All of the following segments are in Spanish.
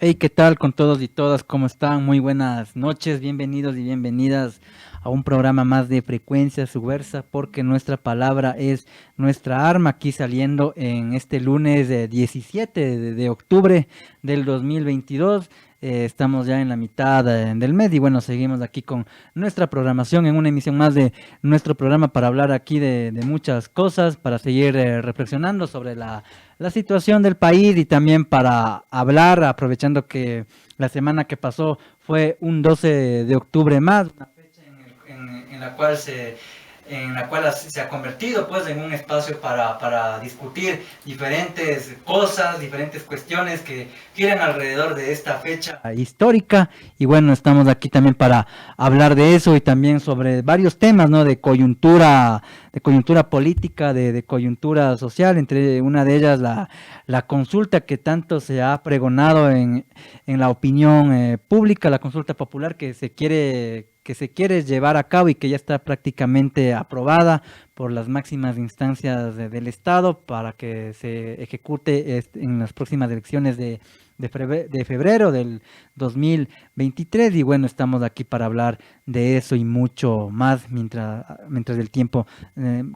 Hey, ¿qué tal con todos y todas? ¿Cómo están? Muy buenas noches, bienvenidos y bienvenidas a un programa más de Frecuencia Subversa, porque nuestra palabra es nuestra arma, aquí saliendo en este lunes 17 de octubre del 2022. Estamos ya en la mitad del mes y bueno, seguimos aquí con nuestra programación en una emisión más de nuestro programa para hablar aquí de muchas cosas, para seguir reflexionando sobre la situación del país y también para hablar, aprovechando que la semana que pasó fue un 12 de octubre más, una fecha en la cual se ha convertido pues en un espacio para discutir diferentes cosas, diferentes cuestiones que giran alrededor de esta fecha histórica. Y bueno, estamos aquí también para hablar de eso y también sobre varios temas, ¿no? De coyuntura política, de coyuntura social, entre una de ellas la consulta que tanto se ha pregonado en la opinión pública, la consulta popular que se quiere llevar a cabo y que ya está prácticamente aprobada por las máximas instancias del Estado para que se ejecute en las próximas elecciones de febrero del 2023. Y bueno, estamos aquí para hablar de eso y mucho más mientras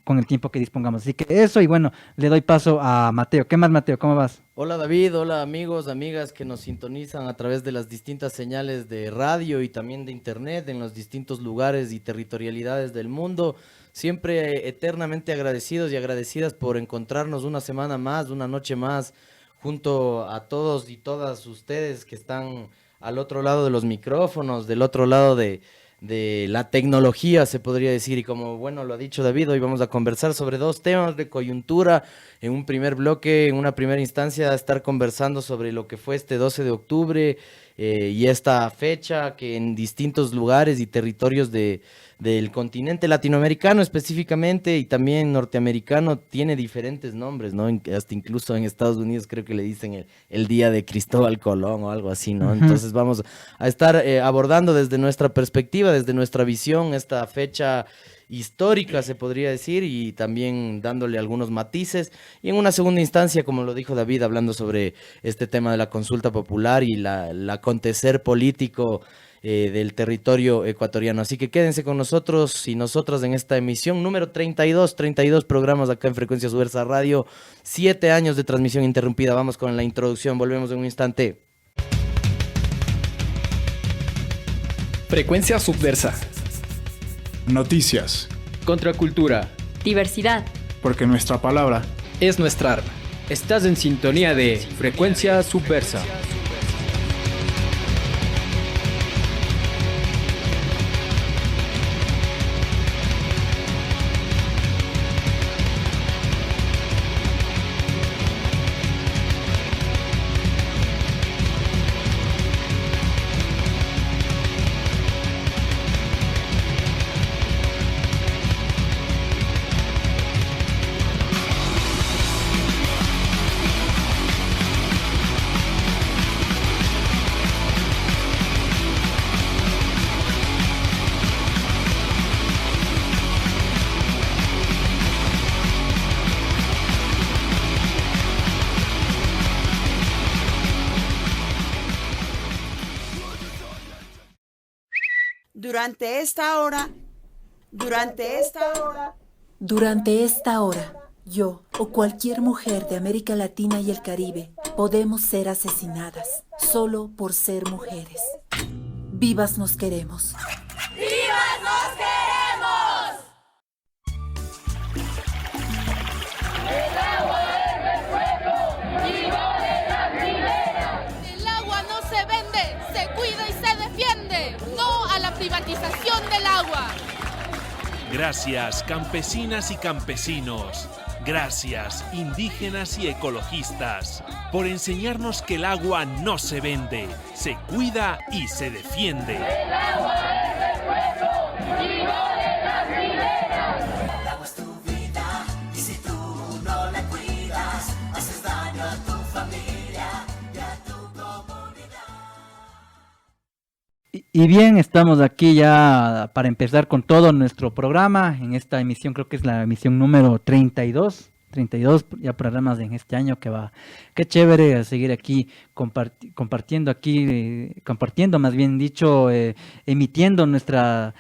con el tiempo que dispongamos. Así que eso, y bueno, le doy paso a Mateo. ¿Qué más, Mateo? ¿Cómo vas? Hola David, hola amigos, amigas que nos sintonizan a través de las distintas señales de radio y también de internet en los distintos lugares y territorialidades del mundo. Siempre eternamente agradecidos y agradecidas por encontrarnos una semana más, una noche más, junto a todos y todas ustedes que están al otro lado de los micrófonos, del otro lado de la tecnología, se podría decir. Y como bueno lo ha dicho David, hoy vamos a conversar sobre dos temas de coyuntura. En un primer bloque, en una primera instancia, estar conversando sobre lo que fue este 12 de octubre y esta fecha que en distintos lugares y territorios del continente latinoamericano específicamente y también norteamericano tiene diferentes nombres, ¿no? Hasta incluso en Estados Unidos creo que le dicen el Día de Cristóbal Colón o algo así, ¿no? Ujú. Entonces vamos a estar abordando desde nuestra perspectiva, desde nuestra visión, esta fecha histórica, se podría decir, y también dándole algunos matices. Y en una segunda instancia, como lo dijo David, hablando sobre este tema de la consulta popular y el acontecer político del territorio ecuatoriano. Así que quédense con nosotros y nosotras en esta emisión número 32 programas acá en Frecuencia Subversa Radio, 7 años de transmisión interrumpida. Vamos con la introducción, volvemos en un instante. Frecuencia Subversa. Noticias, Contracultura. Diversidad. porque nuestra palabra Es nuestra arma. Estás en sintonía de Frecuencia Subversa. Durante esta hora, durante esta hora, Durante esta hora, yo o cualquier mujer de América Latina y el Caribe podemos ser asesinadas solo por ser mujeres. Vivas nos queremos. ¡Vivas nos queremos! El agua es del pueblo y no de las mineras. El agua no se vende, se cuida y se defiende. No a la privatización del agua. Gracias, campesinas y campesinos. Gracias, indígenas y ecologistas, por enseñarnos que el agua no se vende, se cuida y se defiende. El agua es del pueblo y no de las mineras. El agua es tu vida y si tú no la cuidas, haces daño a tu familia y a tu comunidad. Y bien, estamos aquí ya para empezar con todo nuestro programa. En esta emisión, creo que es la emisión número 32 32 ya programas en este año que va. Qué chévere seguir aquí compartiendo, más bien dicho, emitiendo nuestro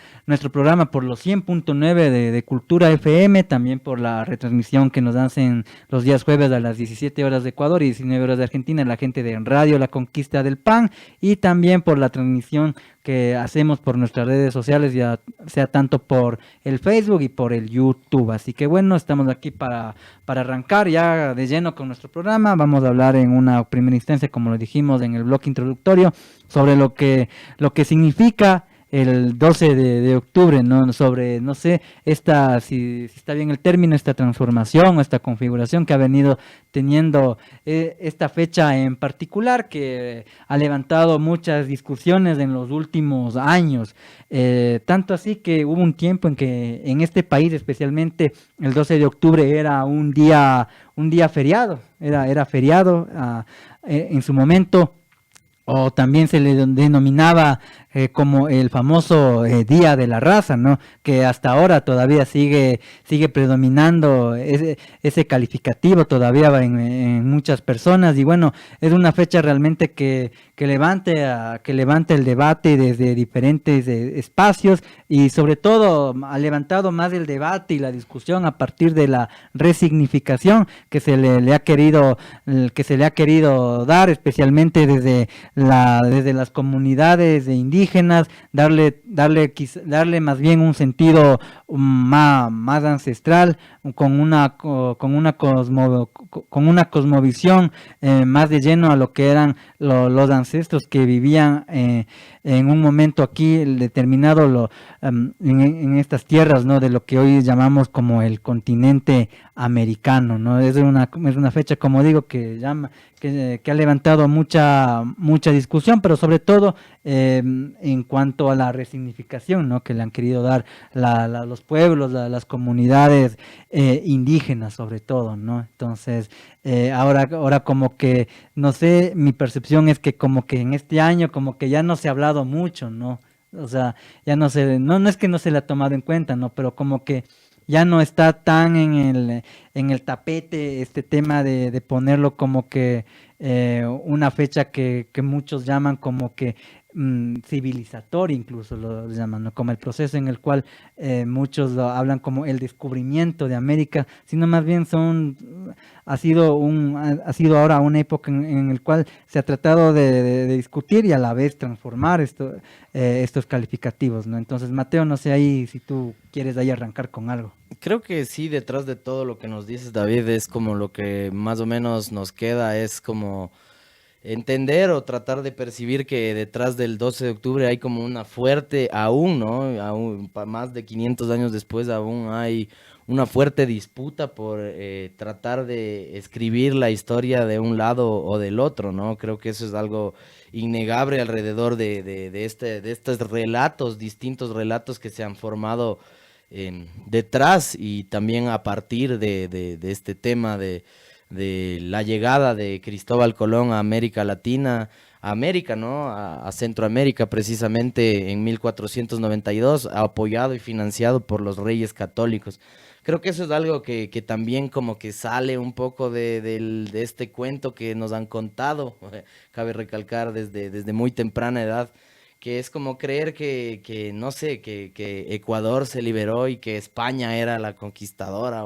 programa por los 100.9 de Cultura FM, también por la retransmisión que nos hacen los días jueves a las 17 horas de Ecuador y 19 horas de Argentina, la gente de Radio La Conquista del Pan, y también por la transmisión que hacemos por nuestras redes sociales, ya sea tanto por el Facebook y por el YouTube. Así que bueno, estamos aquí para arrancar ya de lleno con nuestro programa. Vamos a hablar en una primera instancia, como lo dijimos en el bloque introductorio, sobre lo que significa el 12 de octubre, ¿no? Sobre, no sé, si está bien el término, esta transformación o esta configuración que ha venido teniendo esta fecha en particular, que ha levantado muchas discusiones en los últimos años, tanto así que hubo un tiempo en que en este país especialmente el 12 de octubre era un día feriado, era feriado en su momento, o también se le denominaba como el famoso Día de la Raza, ¿no? Que hasta ahora todavía sigue predominando ese calificativo todavía en muchas personas, y bueno, es una fecha realmente que levante el debate desde diferentes espacios, y sobre todo ha levantado más el debate y la discusión a partir de la resignificación que se le ha querido dar, especialmente desde las comunidades indígenas, darle más bien un sentido más ancestral, con una cosmovisión más de lleno a lo que eran los ancestros que vivían en un momento aquí determinado en estas tierras, ¿no? De lo que hoy llamamos como el continente americano, ¿no? Es una fecha, como digo, que ha levantado mucha discusión, pero sobre todo en cuanto a la resignificación, ¿no? Que le han querido dar los pueblos, las comunidades indígenas, sobre todo, ¿no? Entonces, ahora como que, no sé, mi percepción es que como que en este año como que ya no se ha hablado mucho, ¿no? O sea, ya no es que no se le ha tomado en cuenta, ¿no? Pero como que ya no está tan en el tapete este tema de ponerlo como que una fecha que muchos llaman como que civilizatoria, incluso lo llaman, ¿no? Como el proceso en el cual muchos lo hablan como el descubrimiento de América, sino más bien ha sido ahora una época en el cual se ha tratado de discutir y a la vez transformar estos calificativos, ¿no? Entonces, Mateo, no sé ahí si tú quieres ahí arrancar con algo. Creo que sí, detrás de todo lo que nos dices, David, es como lo que más o menos nos queda, es como entender o tratar de percibir que detrás del 12 de octubre hay como una fuerte, aún, ¿no? Aún, más de 500 años después, aún hay una fuerte disputa por tratar de escribir la historia de un lado o del otro, ¿no? Creo que eso es algo innegable alrededor de estos relatos, distintos relatos que se han formado detrás, y también a partir de este tema de la llegada de Cristóbal Colón a América Latina, a América, ¿no? A Centroamérica, precisamente en 1492, apoyado y financiado por los Reyes Católicos. Creo que eso es algo que también como que sale un poco de este cuento que nos han contado, cabe recalcar desde muy temprana edad, que es como creer que no sé, que Ecuador se liberó y que España era la conquistadora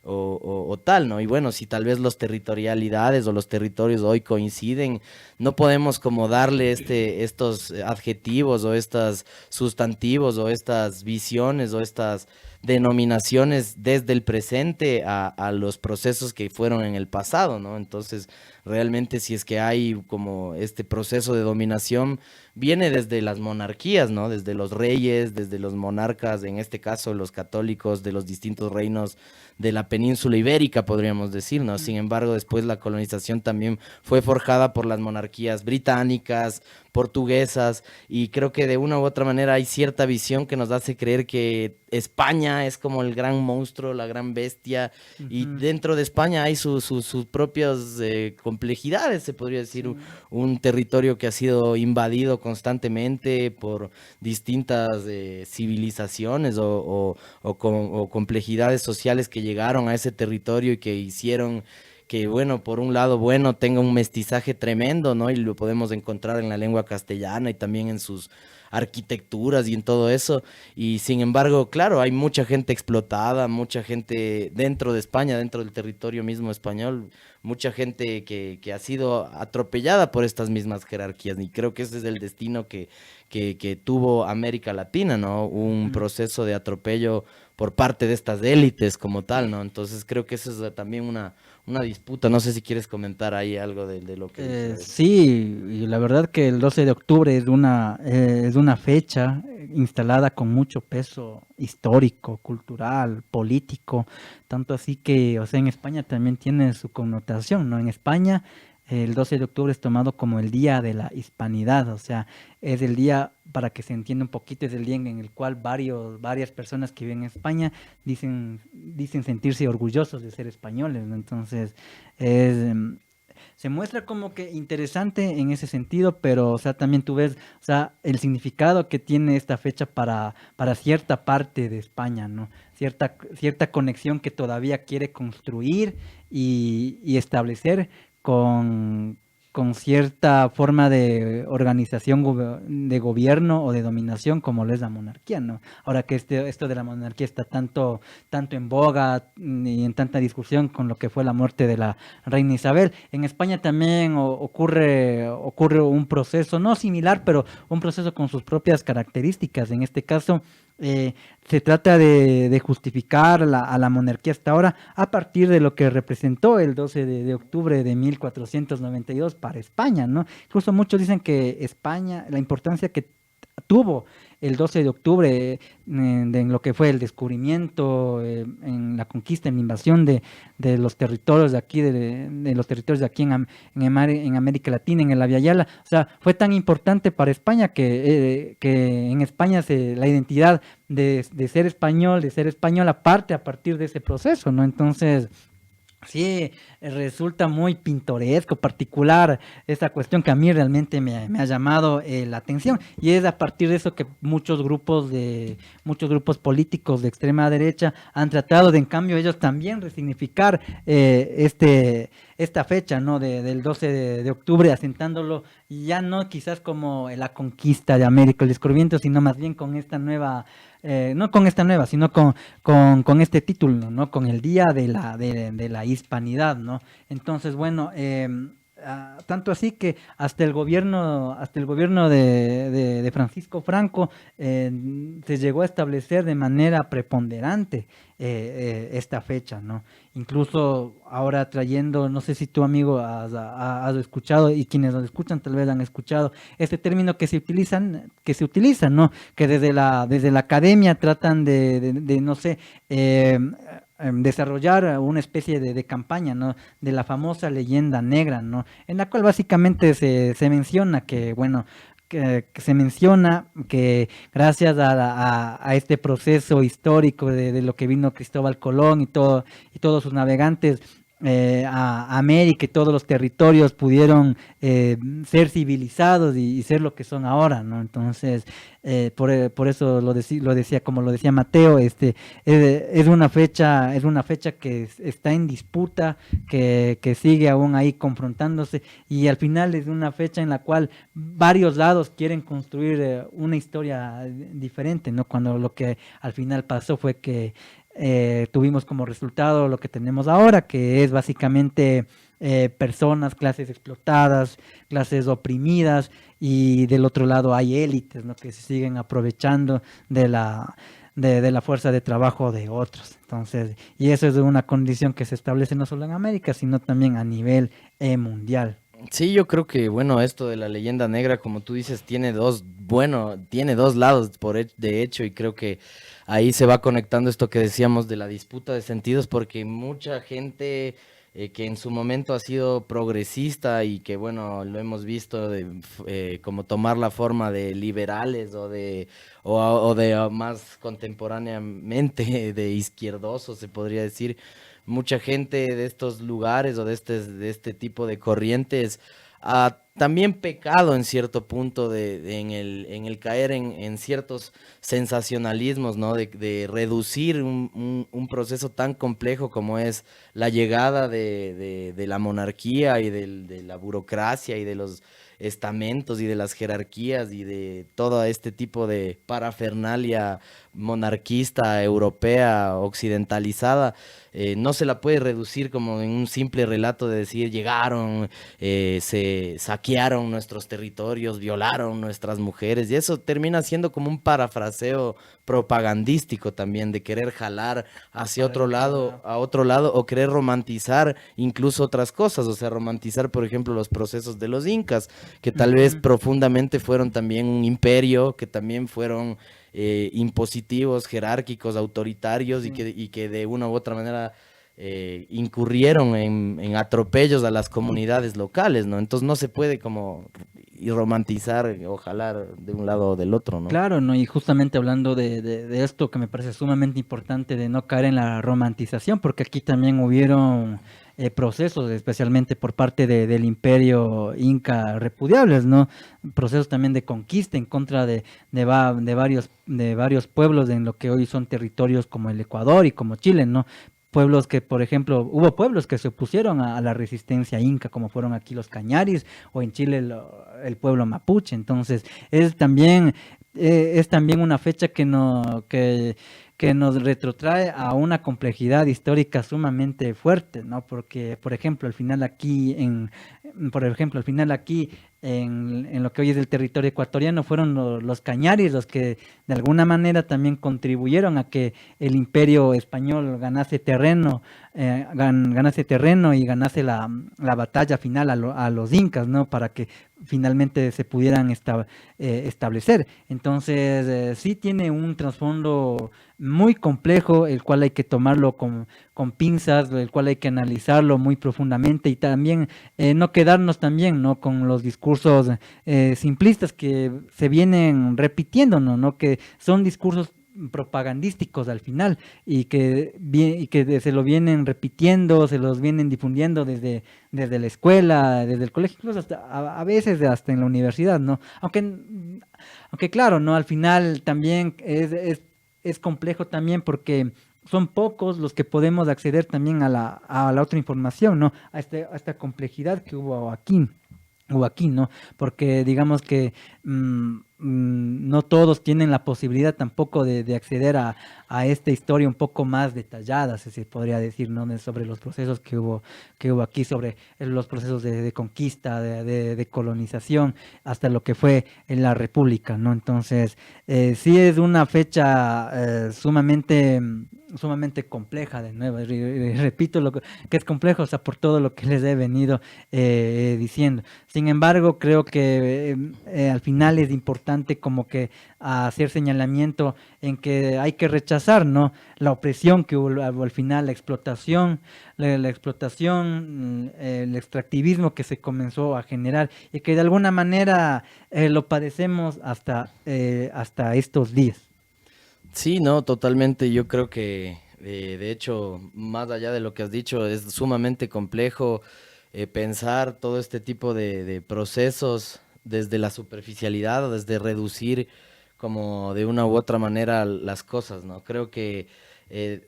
o tal, ¿no? Y bueno, si tal vez las territorialidades o los territorios hoy coinciden, no podemos como darle estos adjetivos o estos sustantivos o estas visiones o estas denominaciones desde el presente a los procesos que fueron en el pasado, ¿no? Entonces, realmente si es que hay como este proceso de dominación, viene desde las monarquías, ¿no? Desde los reyes, desde los monarcas, en este caso los católicos de los distintos reinos de la península ibérica, podríamos decir, ¿no? Sin embargo, después la colonización también fue forjada por las monarquías británicas, portuguesas, y creo que de una u otra manera hay cierta visión que nos hace creer que España es como el gran monstruo, la gran bestia, y dentro de España hay sus propias complejidades, se podría decir, un territorio que ha sido invadido constantemente por distintas civilizaciones o complejidades sociales que llegaron a ese territorio y que hicieron que, bueno, por un lado, bueno, tenga un mestizaje tremendo, ¿no? Y lo podemos encontrar en la lengua castellana y también en sus arquitecturas y en todo eso. Y sin embargo, claro, hay mucha gente explotada, mucha gente dentro de España, dentro del territorio mismo español, mucha gente que ha sido atropellada por estas mismas jerarquías. Y creo que ese es el destino que tuvo América Latina, ¿no? Un proceso de atropello por parte de estas élites como tal, ¿no? Entonces creo que eso es también una disputa. No sé si quieres comentar ahí algo de lo que dice. Sí, y la verdad que el 12 de octubre es una fecha instalada con mucho peso histórico, cultural, político, tanto así que, o sea, en España también tiene su connotación, ¿no? En España el 12 de octubre es tomado como el Día de la Hispanidad, o sea, es el día, para que se entienda un poquito, es el día en el cual varias personas que viven en España dicen sentirse orgullosos de ser españoles, ¿no? Entonces, se muestra como que interesante en ese sentido, pero, o sea, también tú ves, o sea, el significado que tiene esta fecha para cierta parte de España, ¿no? Cierta conexión que todavía quiere construir y establecer con cierta forma de organización de gobierno o de dominación como lo es la monarquía, ¿no? Ahora que esto de la monarquía está tanto en boga y en tanta discusión con lo que fue la muerte de la reina Isabel, en España también ocurre un proceso, no similar, pero un proceso con sus propias características. En este caso, se trata de justificar a la monarquía hasta ahora a partir de lo que representó el 12 de octubre de 1492 para España, ¿no? Incluso muchos dicen que España, la importancia que tuvo el 12 de octubre en lo que fue el descubrimiento, en la conquista, en la invasión de los territorios de aquí, de los territorios de aquí en América Latina, en el Abya Yala. O sea, fue tan importante para España que en España la identidad de ser español, de ser española, parte a partir de ese proceso, ¿no? Entonces, sí, resulta muy pintoresco, particular esta cuestión que a mí realmente me ha llamado la atención, y es a partir de eso que muchos grupos políticos de extrema derecha han tratado de, en cambio, ellos también resignificar esta fecha, ¿no? del 12 de octubre, asentándolo ya no quizás como la conquista de América, el descubrimiento, sino más bien con esta nueva, no con esta nueva, sino con este título, ¿no? Con el Día de la Hispanidad, ¿no? Entonces, bueno, tanto así que hasta el gobierno de Francisco Franco se llegó a establecer de manera preponderante esta fecha, ¿no? Incluso ahora trayendo, no sé si tu amigo has escuchado, y quienes lo escuchan tal vez han escuchado este término que se utiliza, ¿no? Que desde la academia tratan de no sé, desarrollar una especie de campaña, ¿no? De la famosa leyenda negra, ¿no? En la cual básicamente se menciona que, bueno, que se menciona que gracias a este proceso histórico de lo que vino Cristóbal Colón y todos sus navegantes a América, y todos los territorios pudieron ser civilizados y ser lo que son ahora, ¿no? Entonces, por eso lo decía, como lo decía Mateo, es una fecha que está en disputa, que sigue aún ahí confrontándose, y al final es una fecha en la cual varios lados quieren construir una historia diferente, ¿no? Cuando lo que al final pasó fue que tuvimos como resultado lo que tenemos ahora, que es básicamente personas, clases explotadas, clases oprimidas, y del otro lado hay élites, ¿no? Que se siguen aprovechando de la fuerza de trabajo de otros. Entonces, y eso es una condición que se establece no solo en América, sino también a nivel mundial. Sí, yo creo que, bueno, esto de la leyenda negra, como tú dices, tiene dos lados de hecho, y creo que ahí se va conectando esto que decíamos de la disputa de sentidos, porque mucha gente que en su momento ha sido progresista y que, bueno, lo hemos visto como tomar la forma de liberales o de más contemporáneamente de izquierdosos, se podría decir. Mucha gente de estos lugares o de este tipo de corrientes ha también pecado en cierto punto en el caer en ciertos sensacionalismos, ¿no? De reducir un proceso tan complejo como es la llegada de la monarquía y de la burocracia y de los estamentos y de las jerarquías y de todo este tipo de parafernalia monarquista, europea, occidentalizada. No se la puede reducir como en un simple relato de decir llegaron, se saquearon nuestros territorios, violaron nuestras mujeres, y eso termina siendo como un parafraseo propagandístico también, de querer jalar hacia otro lado, o querer romantizar incluso otras cosas, o sea, romantizar, por ejemplo, los procesos de los incas, que tal vez profundamente fueron también un imperio, que también fueron impositivos, jerárquicos, autoritarios, y que de una u otra manera incurrieron en atropellos a las comunidades locales, ¿no? Entonces no se puede como romantizar o jalar de un lado o del otro, ¿no? Claro, ¿no? Y justamente hablando de esto que me parece sumamente importante, de no caer en la romantización, porque aquí también hubieron procesos, especialmente por parte del imperio inca, repudiables, ¿no? Procesos también de conquista en contra de varios pueblos en lo que hoy son territorios como el Ecuador y como Chile, ¿no? Pueblos que, por ejemplo, hubo pueblos que se opusieron a la resistencia inca, como fueron aquí los Cañaris, o en Chile el pueblo mapuche. Entonces, es también una fecha que nos retrotrae a una complejidad histórica sumamente fuerte, ¿no? Porque, por ejemplo, al final aquí en lo que hoy es el territorio ecuatoriano, fueron los Cañaris los que de alguna manera también contribuyeron a que el imperio español ganase terreno y ganase la batalla final a los incas, ¿no? Para que finalmente se pudieran establecer. Entonces, sí tiene un trasfondo muy complejo, el cual hay que tomarlo con pinzas, el cual hay que analizarlo muy profundamente, y también no quedarnos también, ¿no?, con los discursos simplistas que se vienen repitiendo, ¿no? Que son discursos propagandísticos al final, y que se lo vienen repitiendo, se los vienen difundiendo desde la escuela, desde el colegio, incluso a veces hasta en la universidad, ¿no? Aunque claro, ¿no? Al final también es complejo también, porque son pocos los que podemos acceder también a la otra información, ¿no? A esta complejidad que hubo aquí, ¿no? Porque digamos que no todos tienen la posibilidad tampoco de acceder a esta historia un poco más detallada, si se podría decir, ¿no? Sobre los procesos que hubo aquí, sobre los procesos de conquista, de colonización, hasta lo que fue en la República, ¿no? Entonces, sí es una fecha sumamente compleja, de nuevo, repito lo que es complejo, o sea, por todo lo que les he venido diciendo. Sin embargo, creo que al final es importante como que hacer señalamiento en que hay que rechazar, ¿no?, la opresión que hubo al final, la explotación, el extractivismo que se comenzó a generar, y que de alguna manera lo padecemos hasta estos días. Sí, no, totalmente. Yo creo que, de hecho, más allá de lo que has dicho, es sumamente complejo pensar todo este tipo de procesos desde la superficialidad, o desde reducir como de una u otra manera las cosas, ¿no? Creo que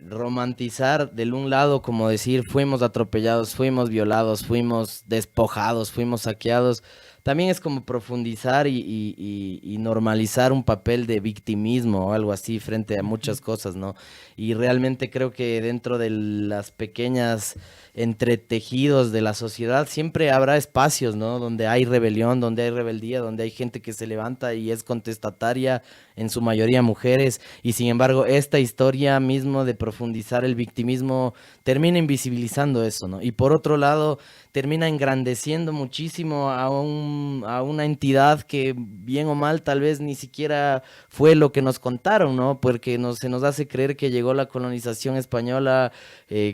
romantizar del un lado, como decir, fuimos atropellados, fuimos violados, fuimos despojados, fuimos saqueados, también es como profundizar y normalizar un papel de victimismo o algo así frente a muchas cosas, ¿no? Y realmente creo que dentro de las pequeñas entretejidos de la sociedad siempre habrá espacios, ¿no?, donde hay rebelión, donde hay rebeldía, donde hay gente que se levanta y es contestataria, en su mayoría mujeres, y sin embargo esta historia mismo de profundizar el victimismo termina invisibilizando eso, ¿no? Y por otro lado termina engrandeciendo muchísimo a un a una entidad que bien o mal tal vez ni siquiera fue lo que nos contaron, ¿no? Porque se nos hace creer que llegó la colonización española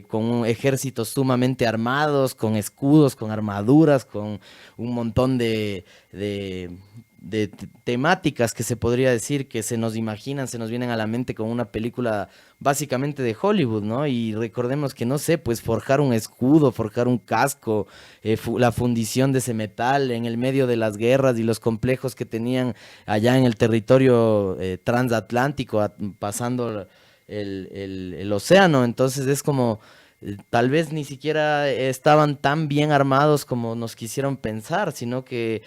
con ejércitos sumamente armados, con escudos, con armaduras, con un montón de temáticas que se podría decir que se nos imaginan, se nos vienen a la mente con una película básicamente de Hollywood, ¿no? Y recordemos que, no sé, pues forjar un escudo, forjar un casco, la fundición de ese metal en el medio de las guerras y los complejos que tenían allá en el territorio transatlántico, pasando el océano. Entonces es como... tal vez ni siquiera estaban tan bien armados como nos quisieron pensar, sino que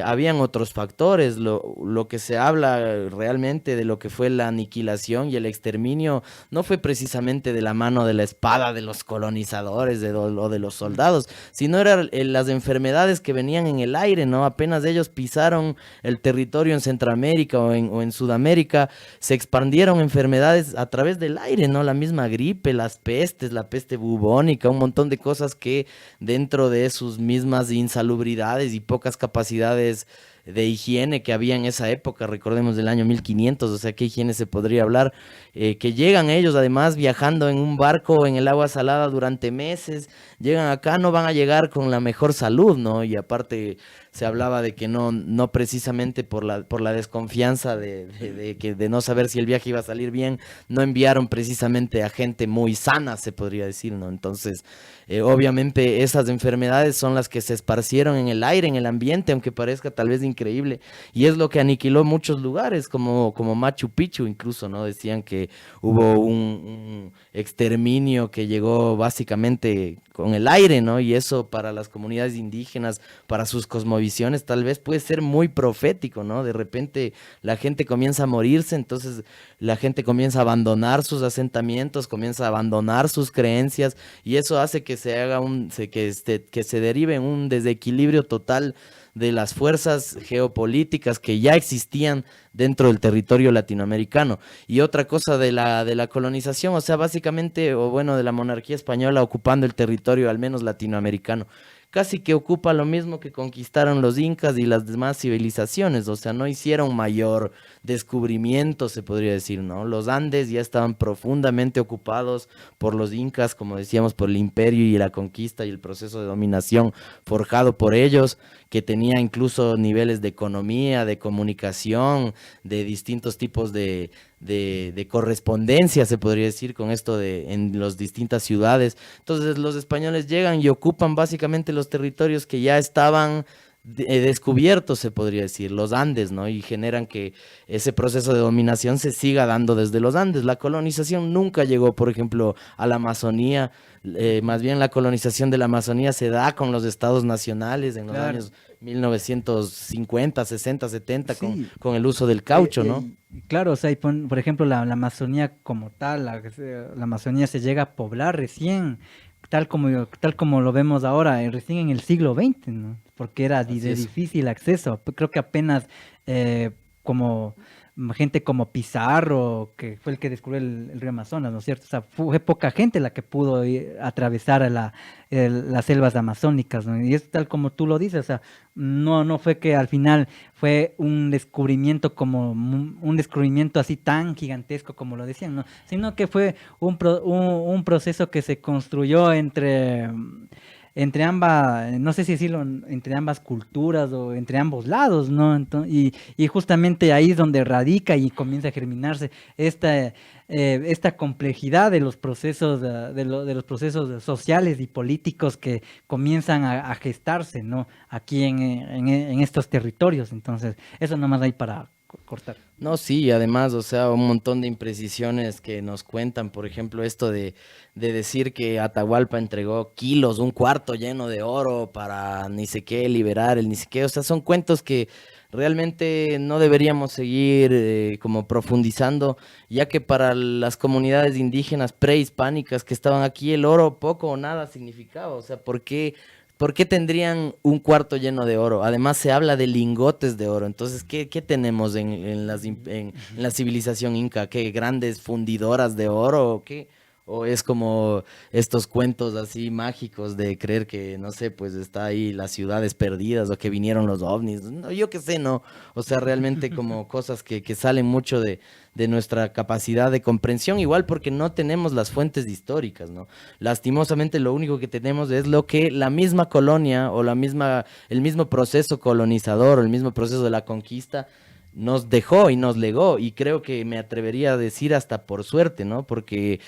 habían otros factores. Lo que se habla realmente de lo que fue la aniquilación y el exterminio no fue precisamente de la mano de la espada de los colonizadores o de los soldados, sino eran las enfermedades que venían en el aire, ¿no? Apenas ellos pisaron el territorio en Centroamérica o en Sudamérica, se expandieron enfermedades a través del aire, ¿no? La misma gripe, las pestes, la peste bubónica, un montón de cosas que dentro de sus mismas insalubridades y pocas capacidades de higiene que había en esa época, recordemos del año 1500, o sea, ¿qué higiene se podría hablar? Que llegan ellos además viajando en un barco en el agua salada durante meses, llegan acá, no van a llegar con la mejor salud, ¿no? Y aparte se hablaba de que no precisamente por la desconfianza de no saber si el viaje iba a salir bien, no enviaron precisamente a gente muy sana, se podría decir, ¿no? Entonces, obviamente esas enfermedades son las que se esparcieron en el aire, en el ambiente, aunque parezca tal vez increíble, y es lo que aniquiló muchos lugares, como Machu Picchu incluso, ¿no? Decían que hubo un exterminio que llegó básicamente con el aire, ¿no? Y eso para las comunidades indígenas, para sus cosmovisiones, tal vez puede ser muy profético, ¿no? De repente la gente comienza a morirse, entonces la gente comienza a abandonar sus asentamientos, comienza a abandonar sus creencias, y eso hace que se haga que se derive en un desequilibrio total de las fuerzas geopolíticas que ya existían dentro del territorio latinoamericano. Y otra cosa de la colonización, o sea, básicamente, o bueno, de la monarquía española ocupando el territorio, al menos latinoamericano, casi que ocupa lo mismo que conquistaron los incas y las demás civilizaciones, o sea, no hicieron mayor descubrimiento, se podría decir, ¿no? Los Andes ya estaban profundamente ocupados por los incas, como decíamos, por el imperio y la conquista y el proceso de dominación forjado por ellos, que tenía incluso niveles de economía, de comunicación, de distintos tipos de correspondencia, se podría decir, con esto en las distintas ciudades. Entonces los españoles llegan y ocupan básicamente los territorios que ya estaban descubiertos, se podría decir, los Andes, ¿no? Y generan que ese proceso de dominación se siga dando desde los Andes. La colonización nunca llegó, por ejemplo, a la Amazonía, más bien la colonización de la Amazonía se da con los estados nacionales en los años 1950, 60, 70, sí, con el uso del caucho, ¿no? Claro, o sea, y por ejemplo, la Amazonía como tal, la Amazonía se llega a poblar recién, tal como lo vemos ahora, recién en el siglo XX, ¿no? Porque era de difícil acceso. Creo que apenas como gente como Pizarro, que fue el que descubrió el río Amazonas, ¿no es cierto? O sea, fue poca gente la que pudo atravesar las selvas amazónicas, ¿no? Y es tal como tú lo dices, o sea, no fue que al final fue un descubrimiento así tan gigantesco como lo decían, ¿no? Sino que fue un proceso que se construyó entre ambas, no sé si decirlo, entre ambas culturas o entre ambos lados, ¿no? Entonces, y justamente ahí es donde radica y comienza a germinarse esta complejidad de los procesos de los procesos sociales y políticos que comienzan a gestarse, ¿no? Aquí en estos territorios. Entonces, eso nomás hay para cortar. No, sí, además, o sea, un montón de imprecisiones que nos cuentan, por ejemplo, esto de decir que Atahualpa entregó kilos, un cuarto lleno de oro para ni sé qué, liberar el ni sé qué, o sea, son cuentos que realmente no deberíamos seguir como profundizando, ya que para las comunidades indígenas prehispánicas que estaban aquí, el oro poco o nada significaba, o sea, ¿por qué tendrían un cuarto lleno de oro? Además se habla de lingotes de oro. Entonces, ¿qué tenemos en la civilización inca? ¿Qué grandes fundidoras de oro? ¿O qué? o es como estos cuentos así mágicos de creer que, no sé, pues está ahí las ciudades perdidas o que vinieron los ovnis, no, yo qué sé, no, o sea, realmente como cosas que salen mucho de nuestra capacidad de comprensión, igual porque no tenemos las fuentes históricas, ¿no? Lastimosamente lo único que tenemos es lo que la misma colonia o el mismo proceso colonizador o el mismo proceso de la conquista nos dejó y nos legó, y creo que me atrevería a decir hasta por suerte, ¿no? Porque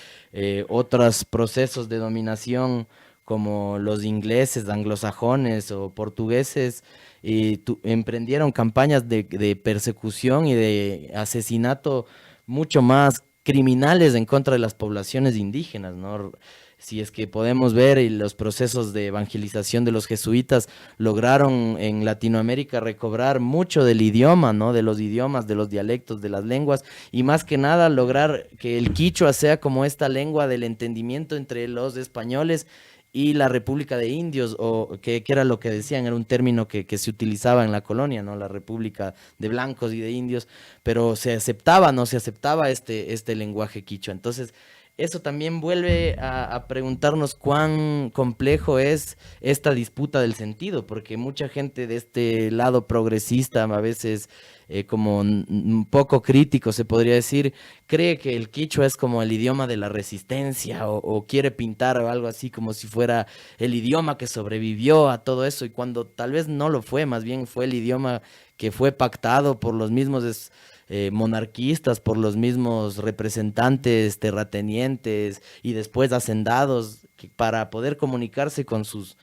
otros procesos de dominación como los ingleses, anglosajones o portugueses emprendieron campañas de persecución y de asesinato mucho más criminales en contra de las poblaciones indígenas, ¿no? Si es que podemos ver los procesos de evangelización de los jesuitas lograron en Latinoamérica recobrar mucho del idioma, ¿no? De los idiomas, de los dialectos, de las lenguas, y más que nada lograr que el quichua sea como esta lengua del entendimiento entre los españoles y la República de Indios, o que era lo que decían, era un término que se utilizaba en la colonia, ¿no? La República de blancos y de indios, pero se aceptaba, ¿no? Se aceptaba este lenguaje quichua. Entonces, eso también vuelve a preguntarnos cuán complejo es esta disputa del sentido, porque mucha gente de este lado progresista, a veces como un poco crítico se podría decir, cree que el quichua es como el idioma de la resistencia, o quiere pintar o algo así como si fuera el idioma que sobrevivió a todo eso, y cuando tal vez no lo fue, más bien fue el idioma que fue pactado por los mismos monarquistas, por los mismos representantes terratenientes y después hacendados, para poder comunicarse con sus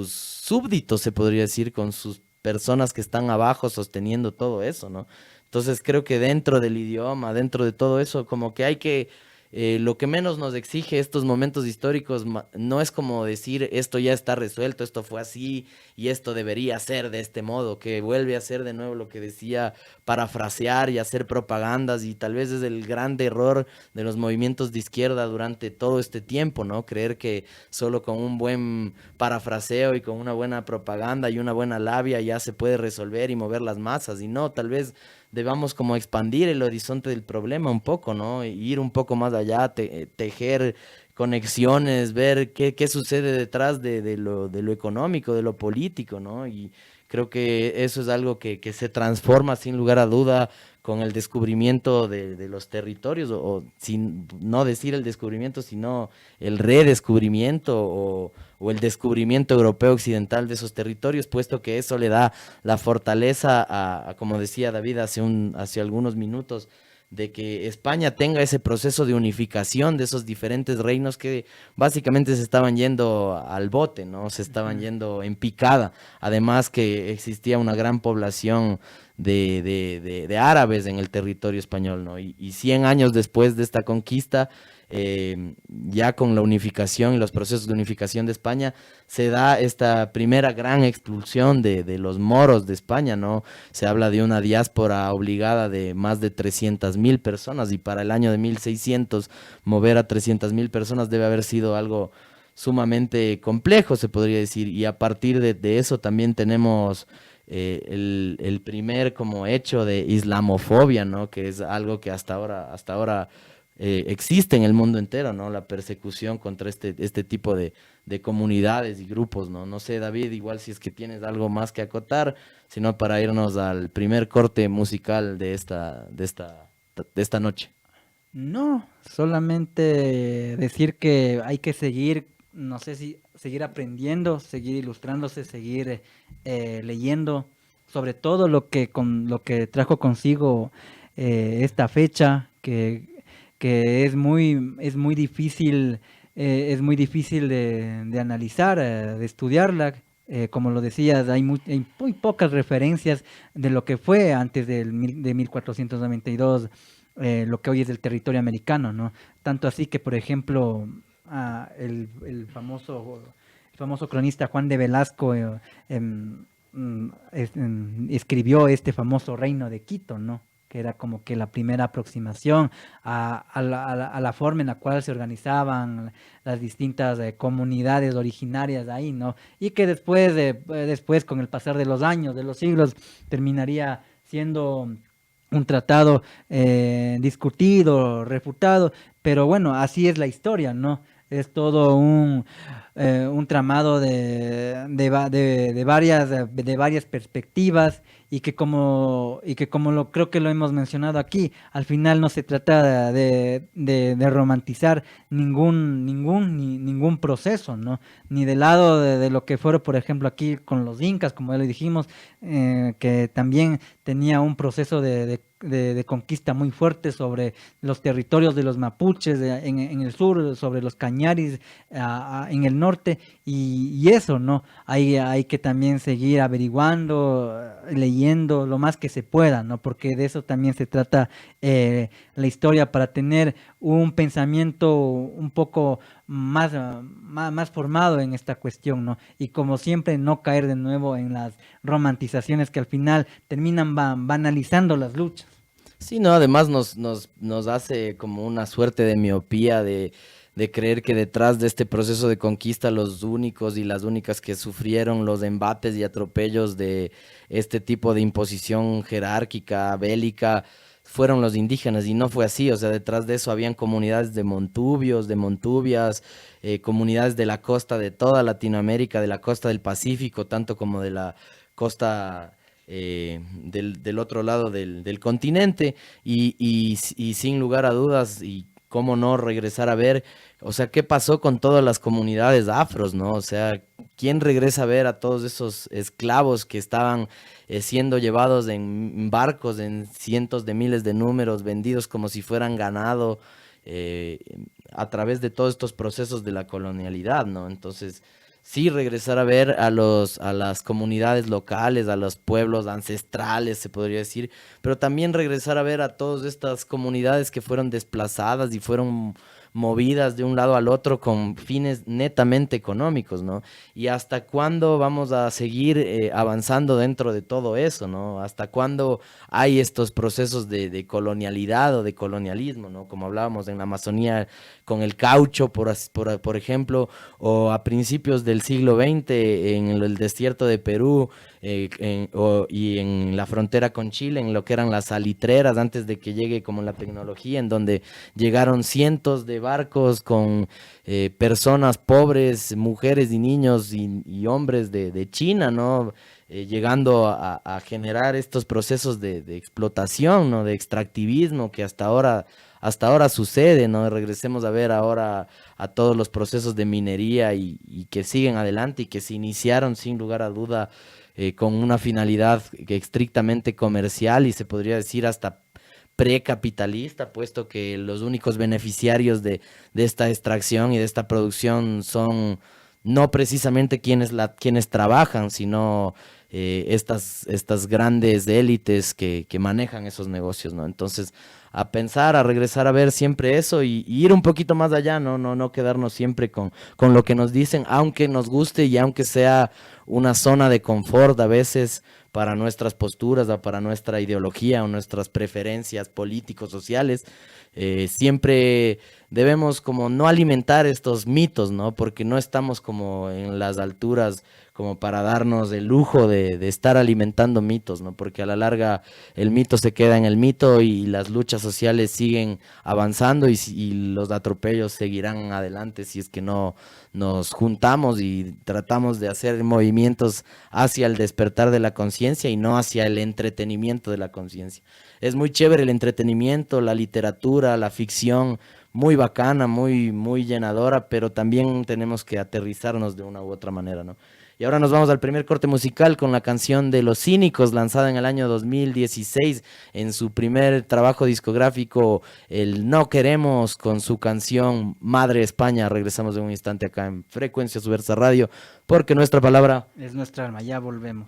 súbditos, se podría decir, con sus personas que están abajo sosteniendo todo eso, ¿no? Entonces creo que dentro del idioma, dentro de todo eso, como que hay que lo que menos nos exige estos momentos históricos no es como decir esto ya está resuelto, esto fue así y esto debería ser de este modo, que vuelve a ser de nuevo lo que decía, parafrasear y hacer propagandas, y tal vez es el gran error de los movimientos de izquierda durante todo este tiempo, ¿no? Creer que solo con un buen parafraseo y con una buena propaganda y una buena labia ya se puede resolver y mover las masas, y no, tal vez debamos como expandir el horizonte del problema un poco, ¿no? Ir un poco más allá, tejer conexiones, ver qué sucede detrás de lo económico, de lo político, ¿no? Y creo que eso es algo que se transforma sin lugar a duda con el descubrimiento de los territorios, o sin no decir el descubrimiento, sino el redescubrimiento o el descubrimiento europeo occidental de esos territorios, puesto que eso le da la fortaleza como decía David hace algunos minutos, de que España tenga ese proceso de unificación de esos diferentes reinos que básicamente se estaban yendo al bote, ¿no? Se estaban yendo en picada. Además que existía una gran población de árabes en el territorio español, ¿no? Y 100 años después de esta conquista, ya con la unificación y los procesos de unificación de España, se da esta primera gran expulsión de los moros de España, ¿no? Se habla de una diáspora obligada de más de 300.000 personas, y para el año de 1600 mover a 300.000 personas debe haber sido algo sumamente complejo, se podría decir, y a partir de eso también tenemos el primer como hecho de islamofobia, ¿no? Que es algo que hasta ahora existe en el mundo entero, ¿no? La persecución contra este tipo de comunidades y grupos, ¿no? No sé, David, igual si es que tienes algo más que acotar, sino para irnos al primer corte musical de esta noche. No, solamente decir que hay que seguir, no sé si seguir aprendiendo, seguir ilustrándose, seguir leyendo, sobre todo lo que trajo consigo esta fecha, que es muy difícil, de analizar, de estudiarla. Como lo decías, hay muy pocas referencias de lo que fue antes de 1492, lo que hoy es el territorio americano, ¿no? Tanto así que, por ejemplo, el famoso cronista Juan de Velasco escribió este famoso Reino de Quito, ¿no? Que era como que la primera aproximación a la forma en la cual se organizaban las distintas comunidades originarias de ahí, ¿no? Y que después con el pasar de los años, de los siglos, terminaría siendo un tratado discutido, refutado, pero bueno, así es la historia, ¿no? Es todo un tramado de varias perspectivas y que como creo que lo hemos mencionado aquí, al final no se trata de romantizar ningún proceso, ¿no? Ni del lado de lo que fueron, por ejemplo, aquí con los incas, como ya lo dijimos, que también tenía un proceso de conquista muy fuerte sobre los territorios de los mapuches en el sur, sobre los cañaris en el norte, y eso, ¿no? Hay que también seguir averiguando, leyendo lo más que se pueda, ¿no? Porque de eso también se trata la historia, para tener un pensamiento un poco más formado en esta cuestión, ¿no? Y como siempre, no caer de nuevo en las romantizaciones que al final terminan banalizando las luchas. Sí, no, además nos hace como una suerte de miopía de creer que detrás de este proceso de conquista los únicos y las únicas que sufrieron los embates y atropellos de este tipo de imposición jerárquica, bélica, fueron los indígenas, y no fue así. O sea, detrás de eso habían comunidades de montubios, de montubias, comunidades de la costa de toda Latinoamérica, de la costa del Pacífico, tanto como de la costa del otro lado del continente, y sin lugar a dudas, y cómo no regresar a ver, o sea, qué pasó con todas las comunidades afros, ¿no? O sea, ¿quién regresa a ver a todos esos esclavos que estaban siendo llevados en barcos en cientos de miles de números, vendidos como si fueran ganado, eh, a través de todos estos procesos de la colonialidad, ¿no? Entonces, sí, regresar a ver a las comunidades locales, a los pueblos ancestrales, se podría decir, pero también regresar a ver a todas estas comunidades que fueron desplazadas y fueron movidas de un lado al otro con fines netamente económicos, ¿no? Y hasta cuándo vamos a seguir avanzando dentro de todo eso, ¿no? Hasta cuándo hay estos procesos de colonialidad o de colonialismo, ¿no? Como hablábamos en la Amazonía con el caucho, por ejemplo, o a principios del siglo XX en el desierto de Perú, y en la frontera con Chile, en lo que eran las salitreras, antes de que llegue como la tecnología, en donde llegaron cientos de barcos con personas pobres, mujeres y niños y hombres de China, ¿no? Llegando a generar estos procesos de explotación, ¿no? De extractivismo que hasta ahora sucede, ¿no? Regresemos a ver ahora a todos los procesos de minería y que siguen adelante y que se iniciaron sin lugar a duda con una finalidad estrictamente comercial y se podría decir hasta precapitalista, puesto que los únicos beneficiarios de esta extracción y de esta producción son no precisamente quienes trabajan, sino estas grandes élites que manejan esos negocios, ¿no? Entonces, a pensar, a regresar a ver siempre eso y ir un poquito más allá, no quedarnos siempre con lo que nos dicen, aunque nos guste y aunque sea una zona de confort a veces para nuestras posturas o para nuestra ideología o nuestras preferencias políticos, sociales. Siempre debemos como no alimentar estos mitos, ¿no? Porque no estamos como en las alturas como para darnos el lujo de estar alimentando mitos, ¿no? Porque a la larga el mito se queda en el mito y las luchas sociales siguen avanzando y los atropellos seguirán adelante si es que no nos juntamos y tratamos de hacer movimientos hacia el despertar de la conciencia y no hacia el entretenimiento de la conciencia. Es muy chévere el entretenimiento, la literatura, la ficción, muy bacana, muy llenadora, pero también tenemos que aterrizarnos de una u otra manera, ¿no? Y ahora nos vamos al primer corte musical con la canción de Los Cínicos, lanzada en el año 2016 en su primer trabajo discográfico, el No Queremos, con su canción Madre España. Regresamos en un instante acá en Frecuencia Subversa Radio, porque nuestra palabra es nuestra alma. Ya volvemos.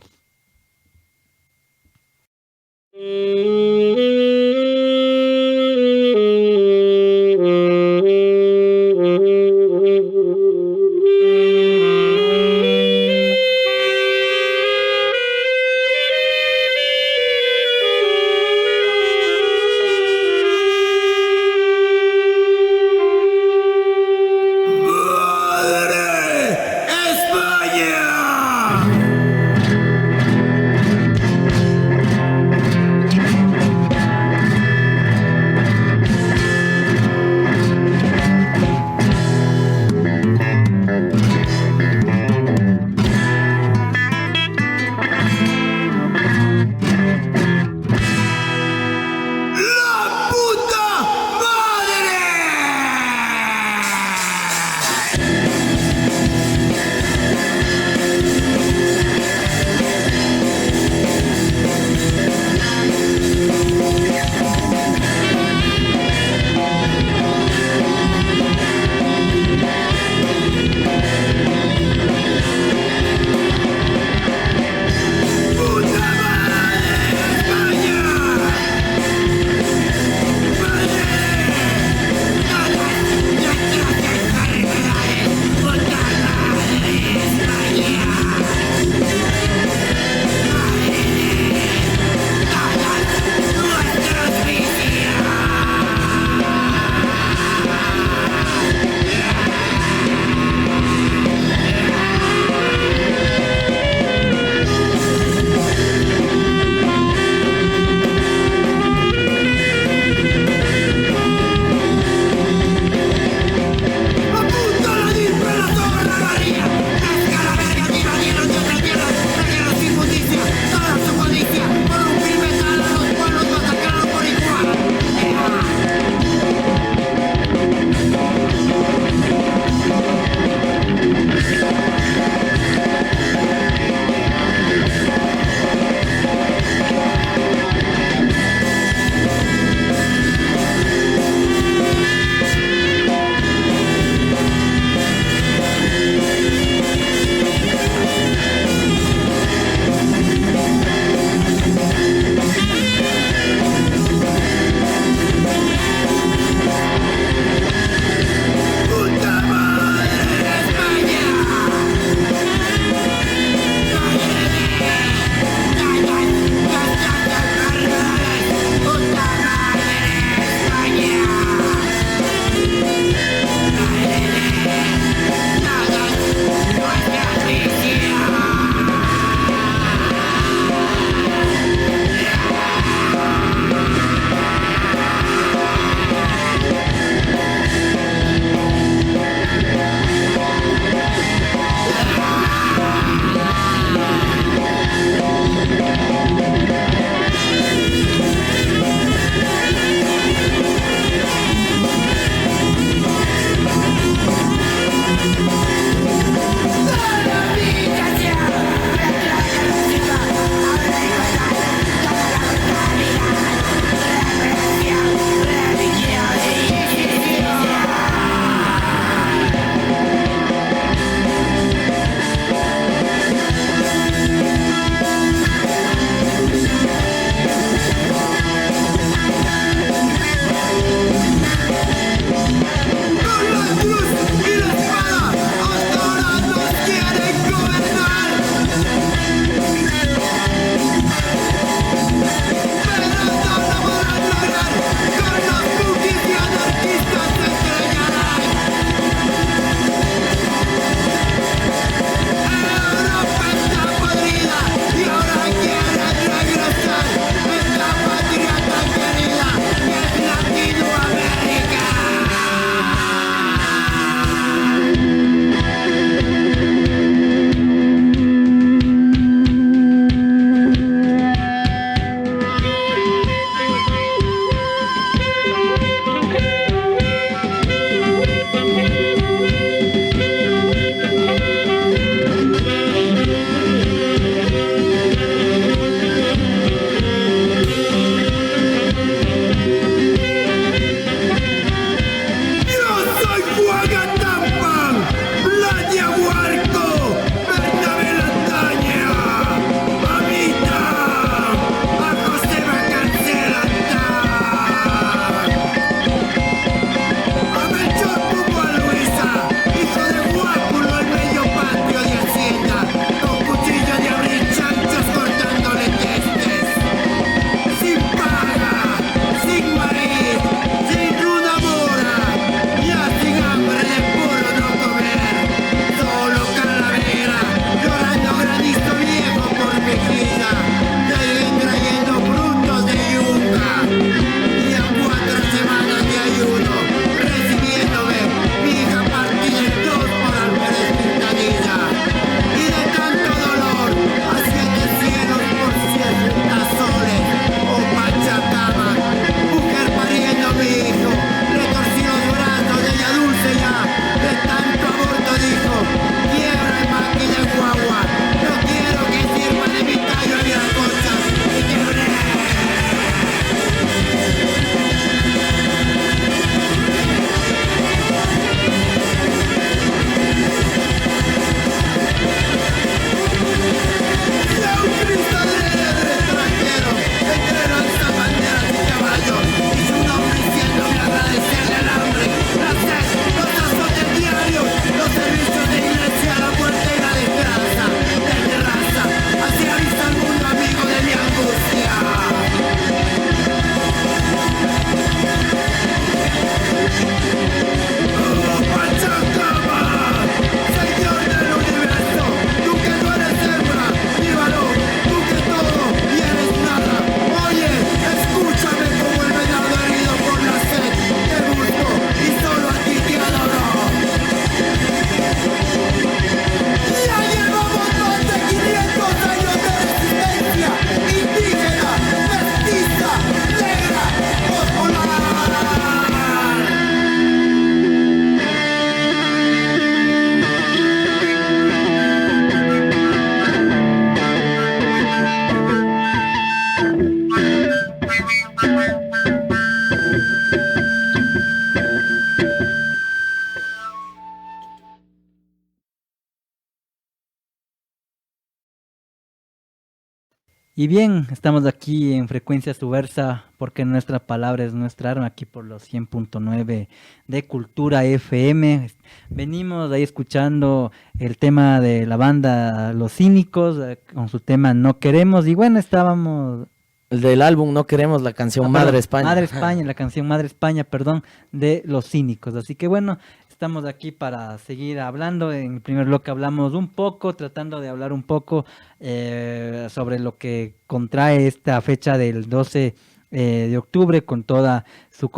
Y bien, estamos aquí en Frecuencia Subversa porque nuestra palabra es nuestra arma, aquí por los 100.9 de Cultura FM. Venimos ahí escuchando el tema de la banda Los Cínicos, con su tema No Queremos, y bueno, estábamos... El del álbum No Queremos, la canción Madre España. Madre España, la canción Madre España, perdón, de Los Cínicos. Así que bueno, estamos aquí para seguir hablando. En el primer bloque hablamos un poco, tratando de hablar un poco sobre lo que contrae esta fecha del 12 de octubre con toda su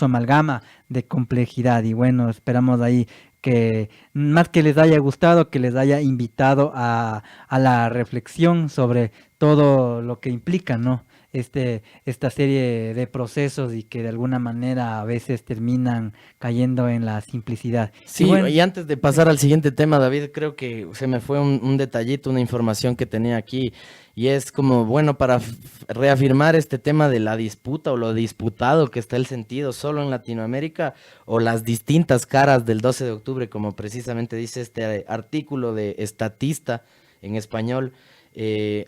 amalgama de complejidad. Y bueno, esperamos ahí que más que les haya gustado, que les haya invitado a la reflexión sobre todo lo que implica, ¿no? Esta serie de procesos y que de alguna manera a veces terminan cayendo en la simplicidad. Sí, y antes de pasar al siguiente tema, David, creo que se me fue un detallito, una información que tenía aquí, y es como, bueno, para reafirmar este tema de la disputa o lo disputado que está el sentido solo en Latinoamérica, o las distintas caras del 12 de octubre, como precisamente dice este artículo de Estatista en español.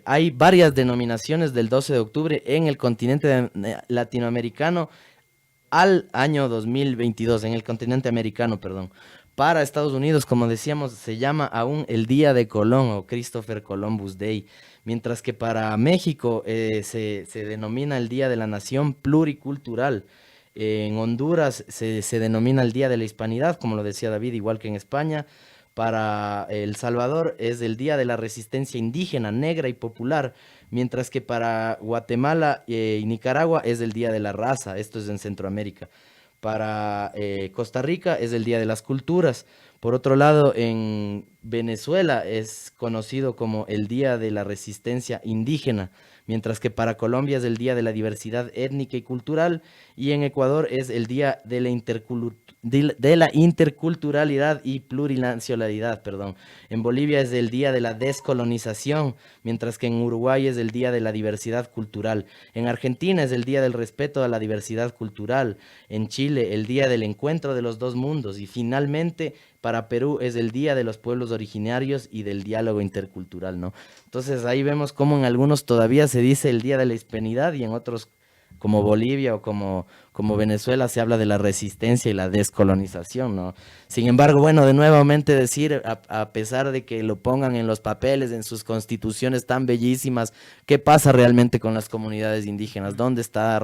Hay varias denominaciones del 12 de octubre en el continente latinoamericano al año 2022, en el continente americano, perdón. Para Estados Unidos, como decíamos, se llama aún el Día de Colón o Christopher Columbus Day, mientras que para México se denomina el Día de la Nación Pluricultural. En Honduras se denomina el Día de la Hispanidad, como lo decía David, igual que en España. Para El Salvador es el Día de la Resistencia Indígena, Negra y Popular, mientras que para Guatemala y Nicaragua es el Día de la Raza, esto es en Centroamérica. Para Costa Rica es el Día de las Culturas. Por otro lado, en Venezuela es conocido como el Día de la Resistencia Indígena, mientras que para Colombia es el Día de la Diversidad Étnica y Cultural, y en Ecuador es el Día de la Interculturalidad y Plurinacionalidad, perdón. En Bolivia es el Día de la Descolonización, mientras que en Uruguay es el Día de la Diversidad Cultural. En Argentina es el Día del Respeto a la Diversidad Cultural. En Chile, el Día del Encuentro de los Dos Mundos. Y finalmente, para Perú es el Día de los Pueblos Originarios y del Diálogo Intercultural, ¿no? Entonces ahí vemos cómo en algunos todavía se dice el Día de la Hispanidad y en otros, como Bolivia o como Venezuela, se habla de la resistencia y la descolonización, ¿no? Sin embargo, bueno, de nuevamente decir, a pesar de que lo pongan en los papeles, en sus constituciones tan bellísimas, ¿qué pasa realmente con las comunidades indígenas? ¿Dónde está